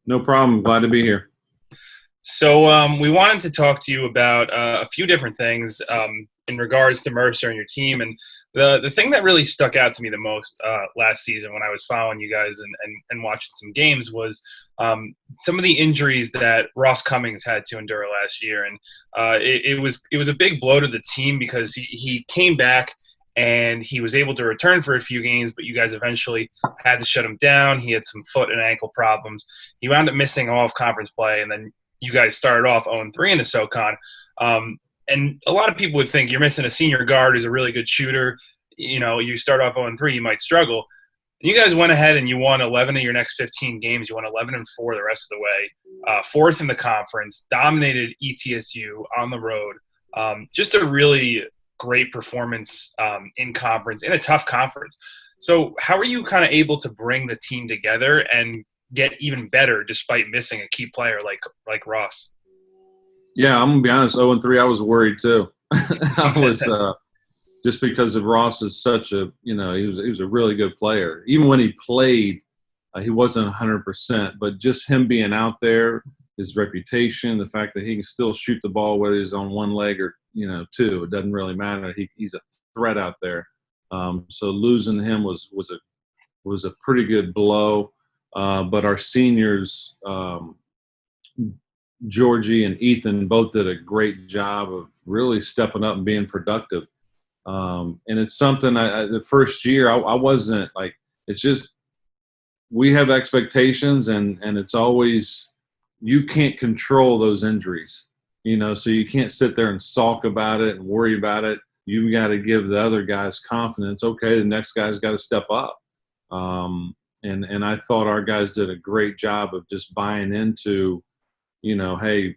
No problem. Glad to be here. So we wanted to talk to you about a few different things in regards to Mercer and your team. And the thing that really stuck out to me the most last season when I was following you guys and watching some games was some of the injuries that Ross Cummings had to endure last year. And it was a big blow to the team because he came back and he was able to return for a few games, but you guys eventually had to shut him down. He had some foot and ankle problems. He wound up missing all of conference play, and then you guys started off 0-3 in the SoCon. And a lot of people would think you're missing a senior guard who's a really good shooter. You know, you start off 0-3, you might struggle. And you guys went ahead and you won 11 of your next 15 games. You won 11-4 the rest of the way. Fourth in the conference, dominated ETSU on the road. Just a really great performance in conference, in a tough conference. So how are you kind of able to bring the team together and get even better despite missing a key player like Ross? Yeah, I'm gonna be honest. 0-3, I was worried too. I was just because of Ross is such a he was a really good player. Even when he played, he wasn't 100%. But just him being out there, his reputation, the fact that he can still shoot the ball whether he's on one leg or two, it doesn't really matter. He's a threat out there. So losing him was a pretty good blow. But our seniors, Georgie and Ethan, both did a great job of really stepping up and being productive. And it's something the first year I wasn't like, it's just, we have expectations and it's always, you can't control those injuries, so you can't sit there and sulk about it and worry about it. You got to give the other guys confidence. Okay, the next guy's got to step up. And I thought our guys did a great job of just buying into, hey,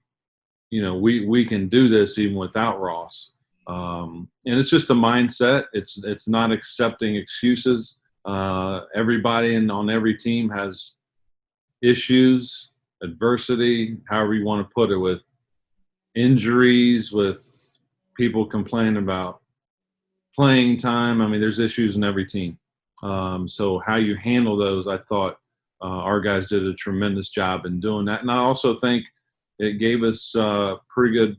we can do this even without Ross. And it's just a mindset. It's not accepting excuses. Everybody on every team has issues, adversity, however you want to put it, with injuries, with people complaining about playing time. I mean, there's issues in every team. So how you handle those, I thought our guys did a tremendous job in doing that. And I also think it gave us a pretty good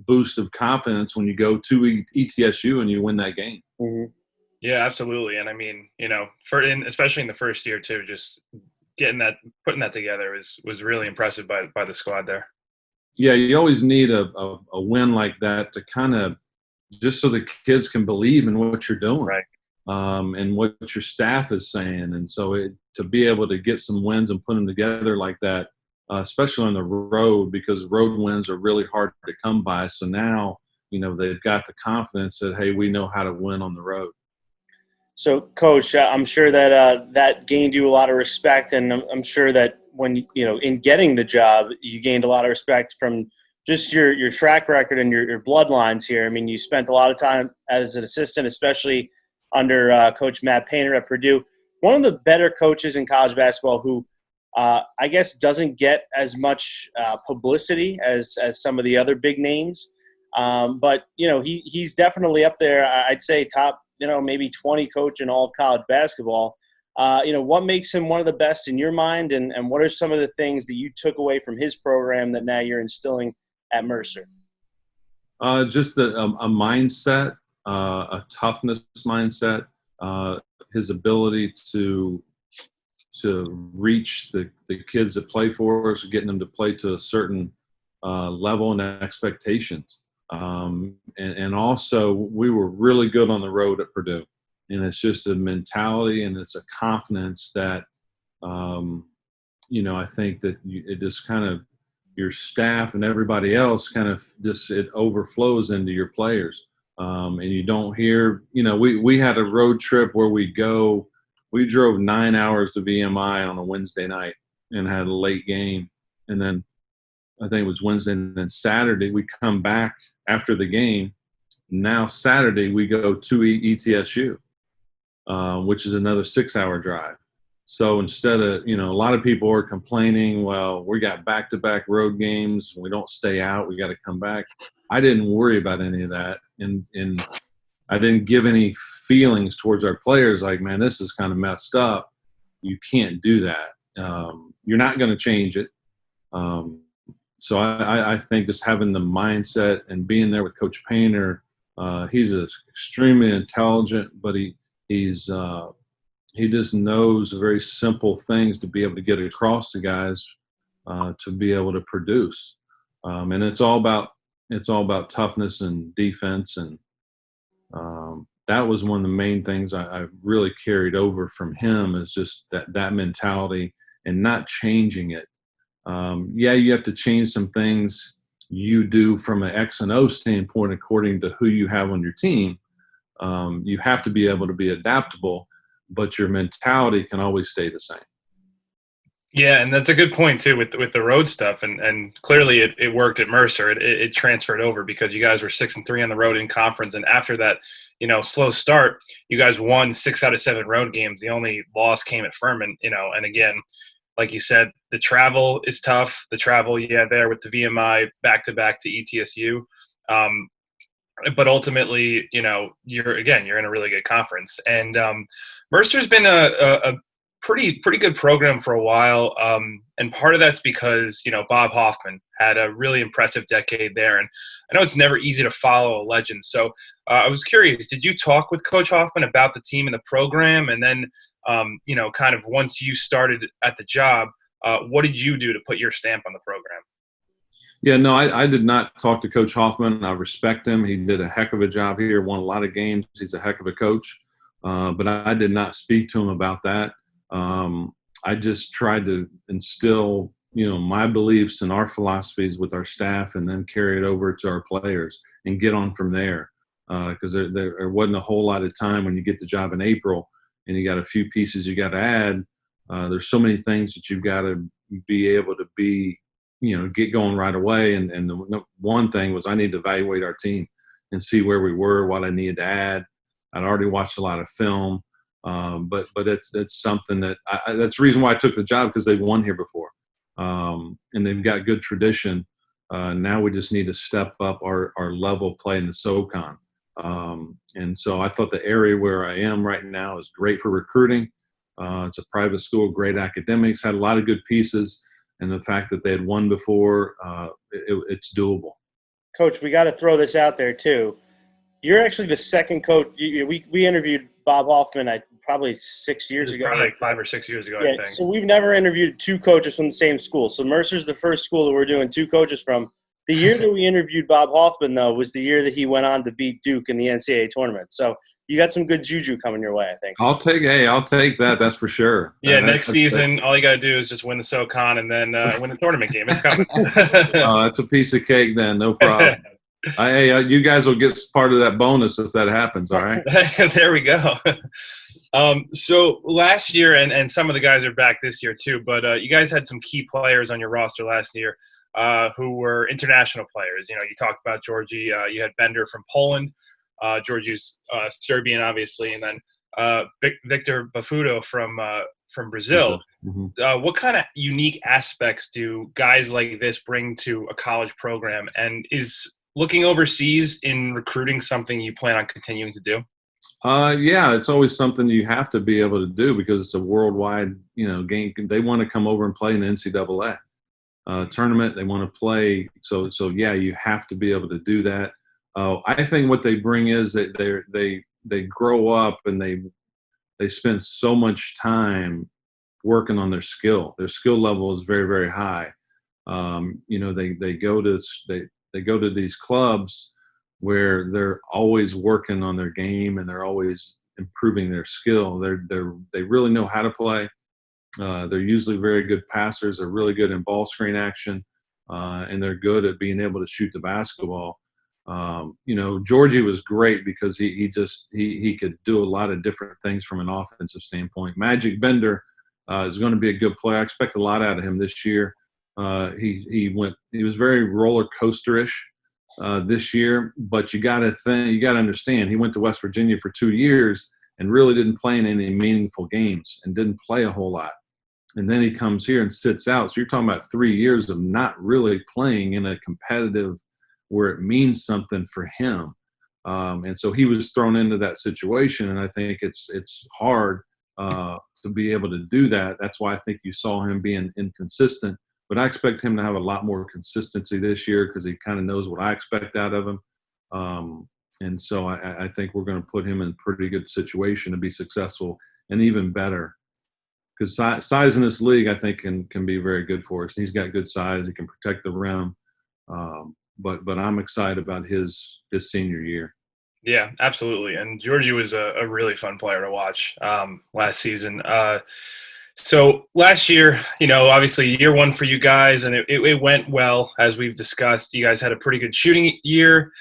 boost of confidence when you go to ETSU and you win that game. Mm-hmm. Yeah, absolutely. And I mean, especially in the first year too, just putting that together was really impressive by the squad there. Yeah, you always need a win like that to kind of just so the kids can believe in what you're doing. Right. And what your staff is saying. And so to be able to get some wins and put them together like that, especially on the road, because road wins are really hard to come by. So now, they've got the confidence that, hey, we know how to win on the road. So, Coach, I'm sure that that gained you a lot of respect, and I'm sure that when in getting the job, you gained a lot of respect from just your track record and your bloodlines here. I mean, you spent a lot of time as an assistant, especially under Coach Matt Painter at Purdue. One of the better coaches in college basketball who I guess doesn't get as much publicity as some of the other big names. But, he's definitely up there, I'd say top, maybe 20 coach in all of college basketball. What makes him one of the best in your mind, and what are some of the things that you took away from his program that now you're instilling at Mercer? Just a mindset, a toughness mindset, his ability to reach the kids that play for us, getting them to play to a certain level and expectations. And also we were really good on the road at Purdue, and it's just a mentality and it's a confidence that, I think that it just kind of, your staff and everybody else kind of just, it overflows into your players. And you don't hear, we had a road trip where we drove 9 hours to VMI on a Wednesday night and had a late game. And then I think it was Wednesday, and then Saturday we come back after the game. Now Saturday we go to ETSU, which is another 6-hour drive. So instead of, a lot of people are complaining, well, we got back-to-back road games. We don't stay out. We got to come back. I didn't worry about any of that. And I didn't give any feelings towards our players like, man, this is kind of messed up. You can't do that. You're not going to change it. So I think just having the mindset and being there with Coach Painter, he's extremely intelligent, but he just knows very simple things to be able to get across to guys to be able to produce. And it's all about toughness and defense, and that was one of the main things I really carried over from him, is just that mentality and not changing it. Yeah, you have to change some things you do from an X and O standpoint according to who you have on your team. You have to be able to be adaptable, but your mentality can always stay the same. Yeah, and that's a good point too with the road stuff, and clearly it worked at Mercer. It transferred over because you guys were 6-3 on the road in conference, and after that, slow start, you guys won 6 out of 7 road games. The only loss came at Furman, and again, like you said, the travel is tough. The travel you had there with the VMI back to ETSU, but ultimately, you're in a really good conference, and Mercer's been a pretty good program for a while, and part of that's because Bob Hoffman had a really impressive decade there, and I know it's never easy to follow a legend. So I was curious, did you talk with Coach Hoffman about the team and the program, and then kind of once you started at the job, what did you do to put your stamp on the program? Yeah, no, I did not talk to Coach Hoffman. I respect him. He did a heck of a job here, won a lot of games. He's a heck of a coach, but I did not speak to him about that. I just tried to instill, my beliefs and our philosophies with our staff, and then carry it over to our players and get on from there. Because there wasn't a whole lot of time when you get the job in April and you got a few pieces you got to add. There's so many things that you've got to be able to get going right away. And the one thing was I need to evaluate our team and see where we were, what I needed to add. I'd already watched a lot of film. But it's something that that's the reason why I took the job, because they've won here before, and they've got good tradition. Now we just need to step up our level of play in the SoCon. And so I thought the area where I am right now is great for recruiting. It's a private school, great academics, had a lot of good pieces, and the fact that they had won before, it's doable. Coach, we got to throw this out there too. You're actually the second coach. We interviewed Bob Hoffman probably 6 years ago. Probably like 5 or 6 years ago, yeah, I think. So we've never interviewed 2 coaches from the same school. So Mercer's the first school that we're doing 2 coaches from. The year that we interviewed Bob Hoffman, though, was the year that he went on to beat Duke in the NCAA tournament. So you got some good juju coming your way, I think. I'll take that. That's for sure. Yeah, next season, all you got to do is just win the SoCon and then win the tournament game. It's coming. That's a piece of cake then. No problem. You guys will get part of that bonus if that happens, all right? There we go. So last year, and some of the guys are back this year too, but you guys had some key players on your roster last year who were international players. You talked about Georgie. You had Bender from Poland. Georgie's Serbian, obviously, and then Victor Bafuto from Brazil. Mm-hmm. What kind of unique aspects do guys like this bring to a college program? And is looking overseas in recruiting something you plan on continuing to do? Yeah, it's always something you have to be able to do because it's a worldwide, game. They want to come over and play in the NCAA tournament. They want to play. So yeah, you have to be able to do that. I think what they bring is that they grow up and they spend so much time working on their skill. Their skill level is very, very high. They go to these clubs where they're always working on their game and they're always improving their skill. They really know how to play. They're usually very good passers. They're really good in ball screen action, and they're good at being able to shoot the basketball. Georgie was great because he could do a lot of different things from an offensive standpoint. Magic Bender is going to be a good player. I expect a lot out of him this year. He was very roller coasterish this year, but you got to understand he went to West Virginia for 2 years and really didn't play in any meaningful games and didn't play a whole lot. And then he comes here and sits out. So you're talking about 3 years of not really playing in a competitive where it means something for him. And so he was thrown into that situation. And I think it's hard to be able to do that. That's why I think you saw him being inconsistent but I expect him to have a lot more consistency this year because he kind of knows what I expect out of him. And so I think we're going to put him in a pretty good situation to be successful and even better. Because size in this league, I think, can be very good for us. He's got good size. He can protect the rim. But I'm excited about his senior year. Yeah, absolutely. And Georgie was a really fun player to watch last season. So last year, obviously year one for you guys, and it went well, as we've discussed. You guys had a pretty good shooting year.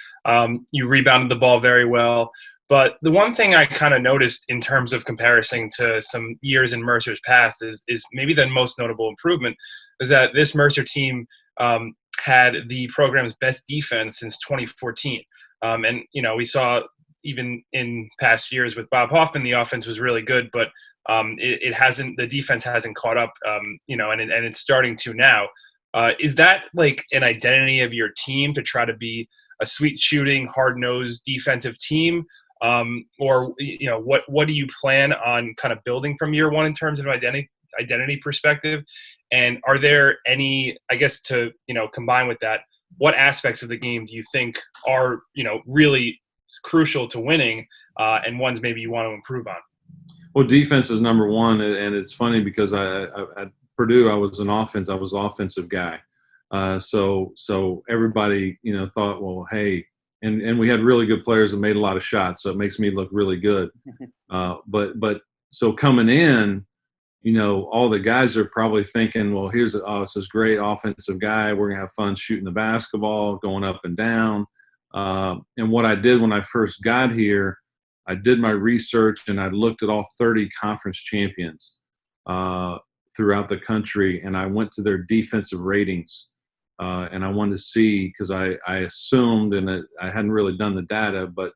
You rebounded the ball very well. But the one thing I kind of noticed in terms of comparison to some years in Mercer's past is maybe the most notable improvement is that this Mercer team had the program's best defense since 2014. And we saw even in past years with Bob Hoffman, the offense was really good, but the defense hasn't caught up, and it's starting to now. Is that like an identity of your team to try to be a sweet shooting, hard-nosed defensive team? Or what do you plan on kind of building from year one in terms of identity perspective? And are there any, I guess, to combine with that, what aspects of the game do you think are really crucial to winning, and ones maybe you want to improve on? Well, defense is number one, and it's funny because at Purdue I was offensive guy, so everybody thought, well, hey, and we had really good players that made a lot of shots, so it makes me look really good. But so coming in, all the guys are probably thinking, well, it's this great offensive guy. We're gonna have fun shooting the basketball, going up and down. And what I did when I first got here, I did my research and I looked at all 30 conference champions throughout the country, and I went to their defensive ratings. And I wanted to see, because I assumed, and I hadn't really done the data, but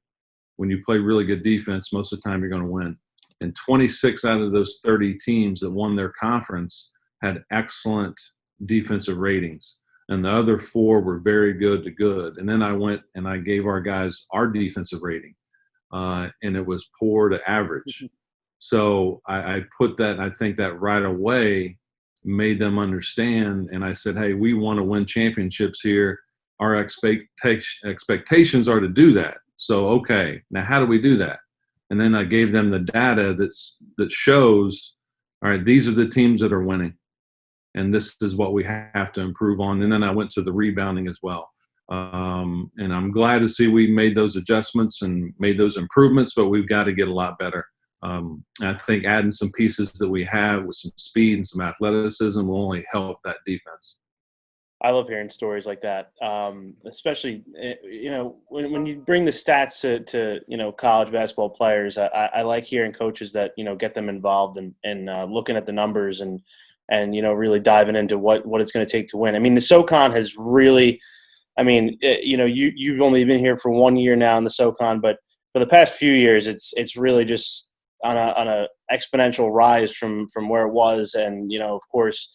when you play really good defense, most of the time you're going to win. And 26 out of those 30 teams that won their conference had excellent defensive ratings. And the other 4 were very good to good. And then I went and I gave our guys our defensive rating. And it was poor to average. So I put that, I think that right away made them understand. And I said, hey, we want to win championships here. Our expectations are to do that. So, okay, now how do we do that? And then I gave them the data that shows, all right, these are the teams that are winning, and this is what we have to improve on. And then I went to the rebounding as well. And I'm glad to see we made those adjustments and made those improvements, but we've got to get a lot better. I think adding some pieces that we have with some speed and some athleticism will only help that defense. I love hearing stories like that, especially when you bring the stats to college basketball players. I like hearing coaches that get them involved and looking at the numbers and really diving into what it's going to take to win. I mean, the SoCon has really, you've only been here for 1 year now in the SoCon, but for the past few years, it's really just on a exponential rise from where it was, and of course.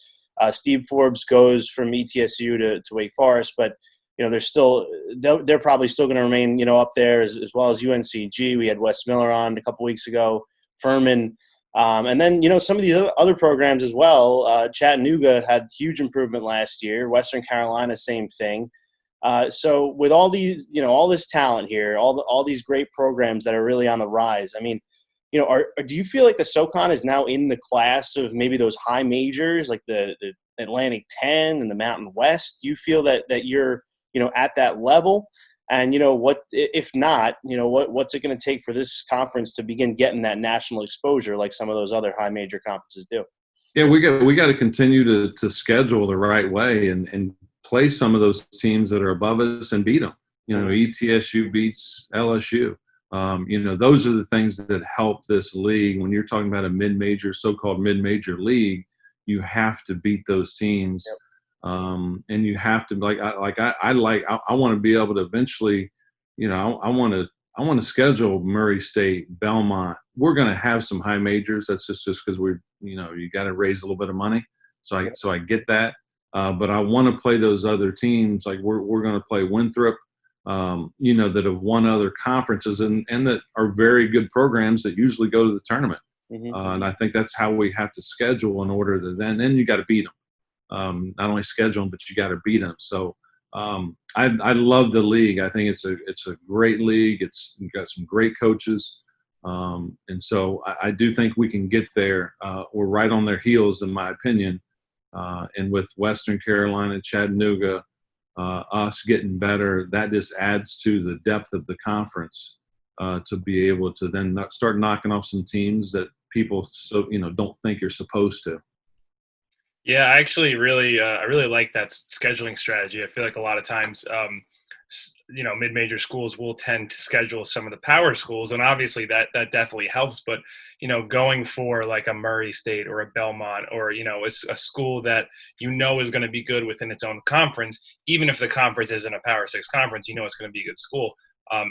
Steve Forbes goes from ETSU to Wake Forest, but they're probably still going to remain up there as well as UNCG. We had Wes Miller on a couple weeks ago, Furman, and then some of the other programs as well. Chattanooga had huge improvement last year. Western Carolina, same thing. So with all these all this talent here, all these great programs that are really on the rise. I mean. Do you feel like the SoCon is now in the class of maybe those high majors, like the Atlantic 10 and the Mountain West? Do you feel that you're, at that level? And, what if not, what's it going to take for this conference to begin getting that national exposure like some of those other high major conferences do? Yeah, we got to continue to schedule the right way and play some of those teams that are above us and beat them. ETSU beats LSU. Those are the things that help this league. When you're talking about a mid-major, so-called mid-major league, you have to beat those teams. Yep. And you have to I want to be able to eventually, I want to schedule Murray State, Belmont. We're going to have some high majors. That's just because you got to raise a little bit of money. So I get that. But I want to play those other teams. Like we're going to play Winthrop. That have won other conferences and that are very good programs that usually go to the tournament. Mm-hmm. And I think that's how we have to schedule in order to then you got to beat them. not only schedule them, but you got to beat them. So I love the league. I think it's a great league. It's got some great coaches. And so I do think we can get there. We're right on their heels, in my opinion. And with Western Carolina, Chattanooga, us getting better, that just adds to the depth of the conference to be able to then start knocking off some teams that people don't think you're supposed to. Yeah, I actually I really like that scheduling strategy. I feel like a lot of times, mid-major schools will tend to schedule some of the power schools, and obviously that definitely helps. But going for like a Murray State or a Belmont or a school that is going to be good within its own conference, even if the conference isn't a Power Six conference, it's going to be a good school.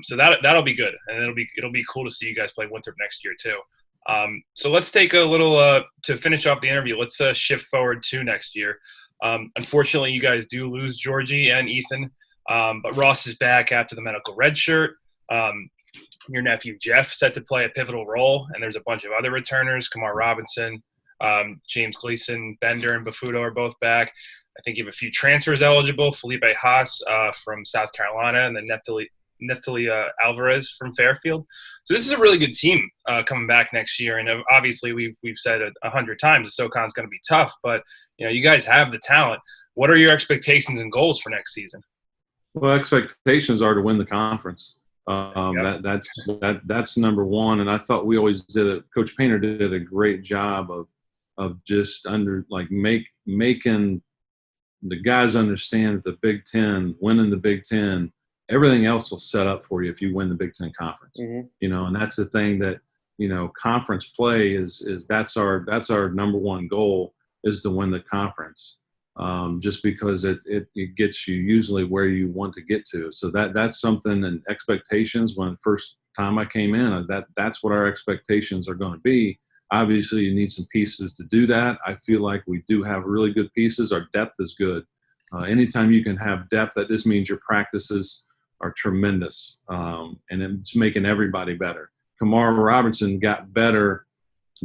So that'll be good, and it'll be cool to see you guys play Winthrop next year too. So let's take a little to finish off the interview. Let's shift forward to next year. Unfortunately, you guys do lose Georgie and Ethan, but Ross is back after the medical red shirt. Your nephew Jeff set to play a pivotal role, and there's a bunch of other returners. Kamar Robinson, James Gleason, Bender, and Bafuto are both back. I think you have a few transfers eligible. Felipe Haas from South Carolina, and then Neftali Alvarez from Fairfield. So this is a really good team coming back next year. And obviously we've said 100 times the SoCon's going to be tough, but you guys have the talent. What are your expectations and goals for next season? Well, expectations are to win the conference. That's number one. And I thought we always Coach Painter did a great job of just making the guys understand that the Big Ten, winning the Big Ten, everything else will set up for you if you win the Big Ten conference. Mm-hmm. And that's the thing that, conference play is that's our number one goal, is to win the conference. Just because it gets you usually where you want to get to. So that's something, and expectations when first time I came in, that's what our expectations are going to be. Obviously you need some pieces to do that. I feel like we do have really good pieces. Our depth is good. Anytime you can have depth, that just means your practices are tremendous, and it's making everybody better. Kamar Robinson got better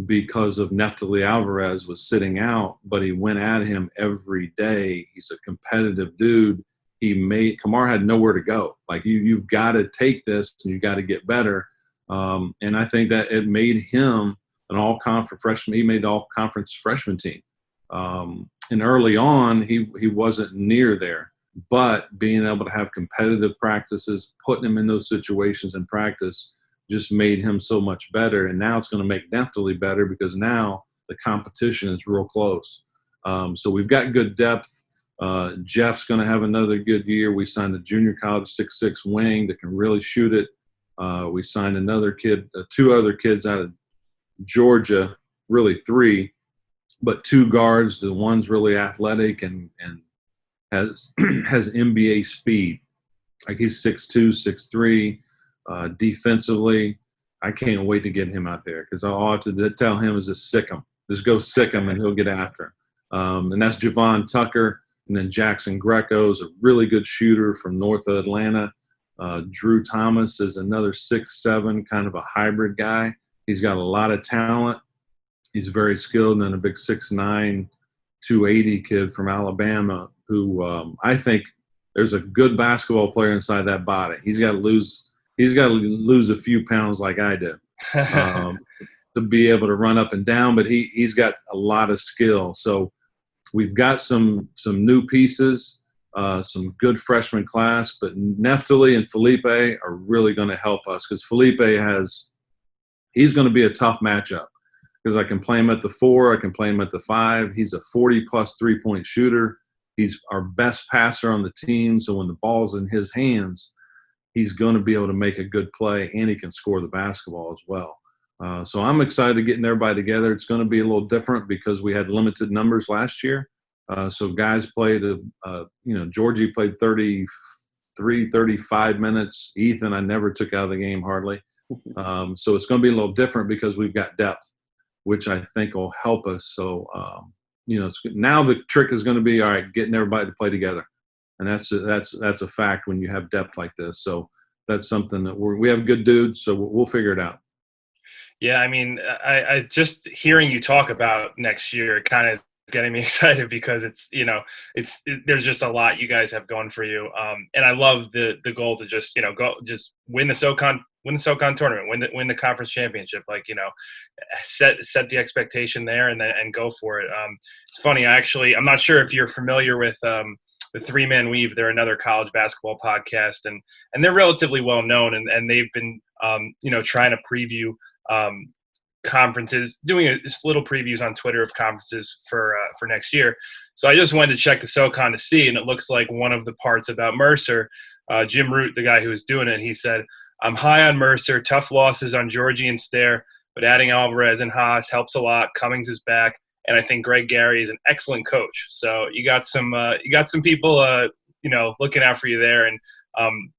because of Neftali Alvarez was sitting out, but he went at him every day. He's a competitive dude. Kamar had nowhere to go. Like you've got to take this and you got to get better. And I think that it made him an all-conference freshman. He made the all-conference freshman team. And early on, he wasn't near there. But being able to have competitive practices, putting him in those situations in practice, just made him so much better. And now it's going to make Neftali better because now the competition is real close. So we've got good depth. Jeff's going to have another good year. We signed a junior college 6'6" wing that can really shoot it. We signed another kid, two other kids out of Georgia, really three, but two guards. The one's really athletic and has NBA speed. Like he's 6'2", 6'3". Defensively, I can't wait to get him out there because all I have to tell him is just sick him. Just go sick him and he'll get after him. And that's Javon Tucker. And then Jackson Greco is a really good shooter from north of Atlanta. Drew Thomas is another 6'7", kind of a hybrid guy. He's got a lot of talent. He's very skilled. And then a big 6'9", 280 kid from Alabama who I think there's a good basketball player inside that body. He's got to lose a few pounds like I did to be able to run up and down, but he's got a lot of skill. So we've got some new pieces, some good freshman class, but Neftali and Felipe are really going to help us because Felipe he's going to be a tough matchup because I can play him at the 4, I can play him at the 5. He's a 40-plus three-point shooter. He's our best passer on the team, so when the ball's in his hands, he's going to be able to make a good play, and he can score the basketball as well. So I'm excited getting everybody together. It's going to be a little different because we had limited numbers last year. So guys played, Georgie played 33, 35 minutes. Ethan, I never took out of the game hardly. So it's going to be a little different because we've got depth, which I think will help us. So, now the trick is going to be, all right, getting everybody to play together. And that's a fact when you have depth like this. So that's something that we have good dudes, so we'll figure it out. Yeah, I mean, I just hearing you talk about next year kind of getting me excited because there's just a lot you guys have going for you. And I love the goal to just, just win the SoCon tournament, win the conference championship, set the expectation there and go for it. It's funny. I'm not sure if you're familiar with, the Three Man Weave. They're another college basketball podcast, and they're relatively well known, and they've been, trying to preview, conferences, doing just little previews on Twitter of conferences for next year. So I just wanted to check the SoCon to see, and it looks like one of the parts about Mercer, Jim Root, the guy who was doing it, he said, "I'm high on Mercer, tough losses on Georgie and Stair, but adding Alvarez and Haas helps a lot. Cummings is back, and I think Greg Gary is an excellent coach." So you got some people, looking out for you there, and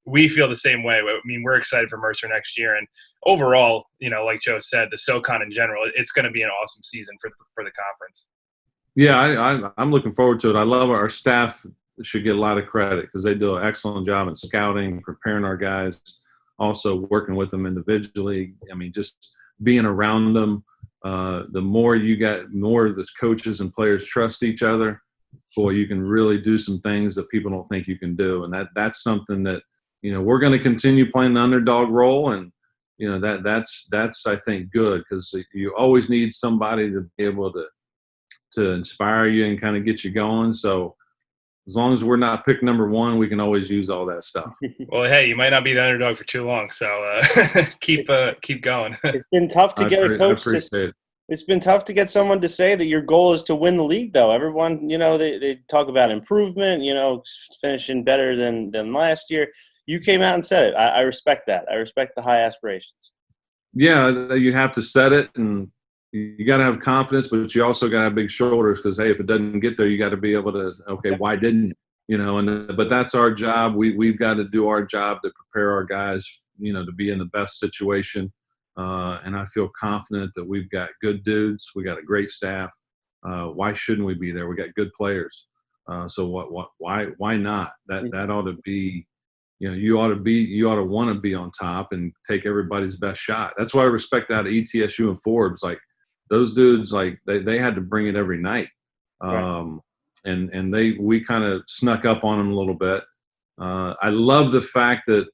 we feel the same way. I mean, we're excited for Mercer next year, and overall, like Joe said, the SoCon in general, it's going to be an awesome season for the conference. Yeah, I'm looking forward to it. I love our staff. Should get a lot of credit because they do an excellent job in scouting, preparing our guys, also working with them individually. I mean, just being around them. The more the coaches and players trust each other, boy, you can really do some things that people don't think you can do. And that's something that, we're going to continue playing the underdog role. And, that's I think, good because you always need somebody to be able to inspire you and kind of get you going. So as long as we're not pick number one, we can always use all that stuff. Well, hey, you might not be the underdog for too long, so keep going. It's been tough to get a coach. It's been tough to get someone to say that your goal is to win the league, though. Everyone, they talk about improvement, finishing better than last year. You came out and said it. I respect that. I respect the high aspirations. Yeah, you have to set it, and you got to have confidence, but you also got to have big shoulders because, hey, if it doesn't get there, you got to be able to, okay, why didn't you? But that's our job. We've got to do our job to prepare our guys, to be in the best situation. And I feel confident that we've got good dudes. We got a great staff. Why shouldn't we be there? We got good players. So why not? That ought to be, you ought to want to be on top and take everybody's best shot. That's why I respect out of ETSU and Forbes. Like those dudes, like they had to bring it every night. Right. And we kind of snuck up on them a little bit. I love the fact that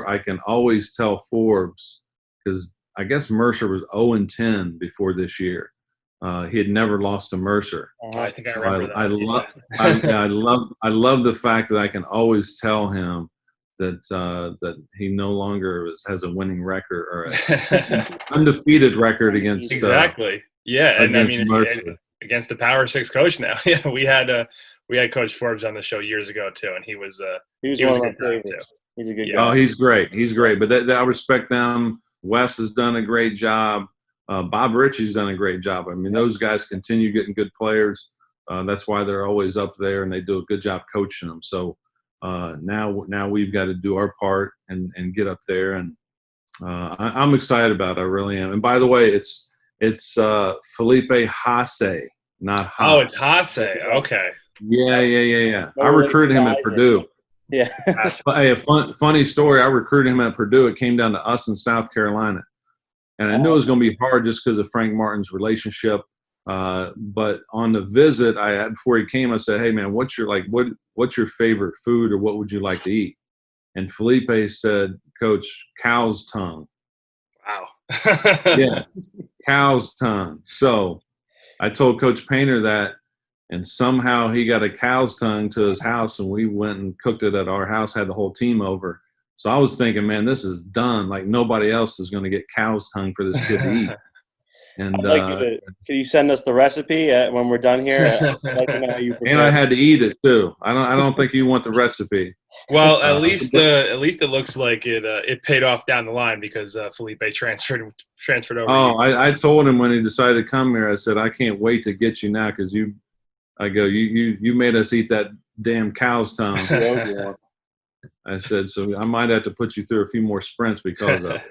I can always tell Forbes, because I guess Mercer was 0-10 before this year. He had never lost to Mercer. I think I remember that. I love the fact that I can always tell him that he no longer has a winning record or an undefeated record against exactly. Yeah, and against Mercer. Against the Power 6 coach now. Yeah, we had Coach Forbes on the show years ago too, and he was one of my favorites. He's a good guy. Oh, he's great. But I respect them. Wes has done a great job. Bob Ritchie's done a great job. I mean, those guys continue getting good players. That's why they're always up there, and they do a good job coaching them. So now we've got to do our part and get up there. And I'm excited about it. I really am. And by the way, it's Felipe Haase, not Haas. Oh, it's Haase. Okay. Yeah. I recruited him at Purdue. Yeah. Hey, a funny story. I recruited him at Purdue. It came down to us in South Carolina. And I knew it was going to be hard just because of Frank Martin's relationship. But on the visit, before he came, I said, "Hey, man, what's your favorite food or what would you like to eat?" And Felipe said, "Coach, cow's tongue." Wow. Yeah, cow's tongue. So I told Coach Painter that, and somehow he got a cow's tongue to his house, and we went and cooked it at our house, had the whole team over. So I was thinking, man, this is done. Like nobody else is going to get cow's tongue for this kid to eat. And can you send us the recipe when we're done here? I'd like to know how you prepare. And I had to eat it too. I don't think you want the recipe. Well, at least it looks like it paid off down the line because Felipe transferred over. Oh, I told him when he decided to come here, I said, I can't wait to get you now because you made us eat that damn cow's tongue. I said, so I might have to put you through a few more sprints because of it.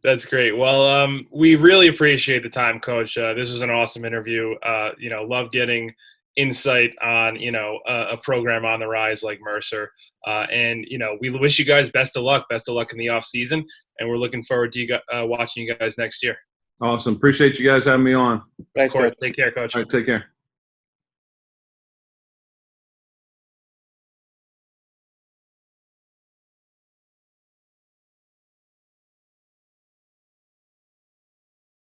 That's great. Well, we really appreciate the time, Coach. This was an awesome interview. Love getting insight on, a program on the rise like Mercer. And we wish you guys best of luck in the off season. And we're looking forward to watching you guys next year. Awesome. Appreciate you guys having me on. Thanks, Of course. Coach. Take care, Coach. All right, take care.